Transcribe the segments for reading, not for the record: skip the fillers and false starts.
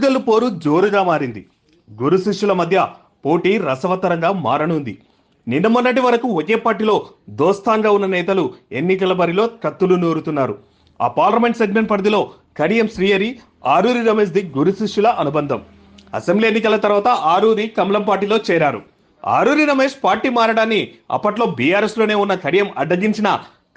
ఓరుగల్లు పోరు జోరుగా మారింది. గురు శిష్యుల మధ్య పోటీ రసవత్తరంగా మారనుంది. నిన్న మొన్నటి వరకు ఒకే పార్టీలో దోస్తాన్గా ఉన్న నేతలు ఎన్నికల బరిలో కత్తులు నూరుతున్నారు. ఆ పార్లమెంట్ సెగ్మెంట్ పరిధిలో కడియం శ్రీహరి, ఆరూరి రమేష్ ది గురు శిష్యుల అనుబంధం. అసెంబ్లీ ఎన్నికల తర్వాత ఆరూరి కమలం పార్టీలో చేరారు. ఆరూరి రమేష్ పార్టీ మారడాన్ని అప్పట్లో బీఆర్ఎస్ లోనే ఉన్న కడియం అడ్డగించిన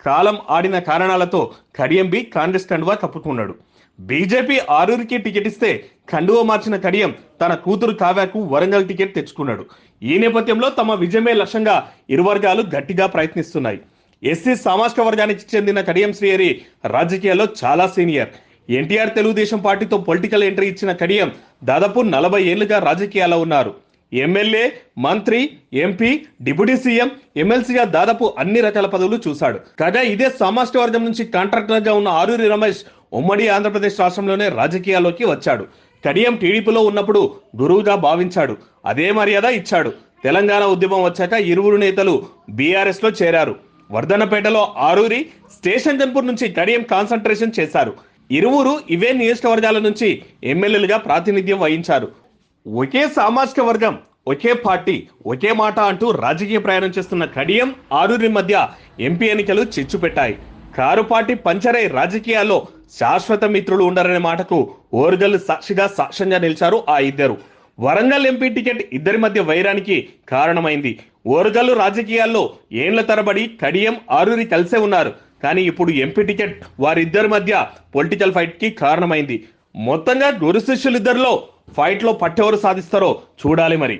కాలం ఆడిన కారణాలతో కడియం బి కాంగ్రెస్ కండువా కప్పుకున్నాడు. బీజేపీ ఆరూరికి టికెట్ ఇస్తే కండువా మార్చిన కడియం తన కూతురు కావ్యకు వరంగల్ టికెట్ తెచ్చుకున్నాడు. ఈ నేపథ్యంలో తమ విజయమే లక్ష్యంగా ఇరు వర్గాలు గట్టిగా ప్రయత్నిస్తున్నాయి. ఎస్సీ సామాజిక వర్గానికి చెందిన కడియం శ్రీహరి రాజకీయాల్లో చాలా సీనియర్. ఎన్టీఆర్ తెలుగుదేశం పార్టీతో పొలిటికల్ ఎంట్రీ ఇచ్చిన కడియం దాదాపు 40 ఏళ్లుగా రాజకీయాల్లో ఉన్నారు. ఎమ్మెల్యే, మంత్రి, ఎంపీ, డిప్యూటీ సీఎం, ఎమ్మెల్సీగా దాదాపు అన్ని రకాల పదవులు చూశాడు. కాగా ఇదే సామాజిక వర్గం నుంచి కాంట్రాక్టర్ గా ఉన్న ఆరూరి రమేష్ ఉమ్మడి ఆంధ్రప్రదేశ్ రాష్ట్రంలోనే రాజకీయాల్లోకి వచ్చాడు. కడియం టీడీపీలో ఉన్నప్పుడు గురువుగా భావించాడు. అదే మర్యాద ఇచ్చాడు. తెలంగాణ ఉద్యమం వచ్చాక ఇరువురు నేతలు బీఆర్ఎస్ లో చేరారు. వర్ధన్నపేటలో ఆరూరి, స్టేషన్ జన్పూర్ నుంచి కడియం కాన్సన్ట్రేషన్ చేశారు. ఇరువురు ఇవే నియోజకవర్గాల నుంచి ఎమ్మెల్యేలుగా ప్రాతినిధ్యం వహించారు. ఒకే సామాజిక వర్గం, ఒకే పార్టీ, ఒకే మాట అంటూ రాజకీయ ప్రయాణం చేస్తున్న కడియం, ఆరూరి మధ్య ఎంపీ ఎన్నికలు చిచ్చు పెట్టాయి. కారు పార్టీ పంచరై రాజకీయాల్లో శాశ్వత మిత్రులు ఉండరనే మాటకు ఓరుగల్లు సాక్ష్యంగా నిలిచారు ఆ ఇద్దరు. వరంగల్ ఎంపీ టికెట్ ఇద్దరి మధ్య వైరానికి కారణమైంది. ఓరుగల్లు రాజకీయాల్లో ఏండ్ల తరబడి కడియం, ఆరూరి కలిసే ఉన్నారు. కానీ ఇప్పుడు ఎంపీ టికెట్ వారిద్దరి మధ్య పొలిటికల్ ఫైట్ కి కారణమైంది. మొత్తంగా గురు శిష్యులిద్దరిలో ఫైట్ లో పట్టెవరు సాధిస్తారో చూడాలి మరి.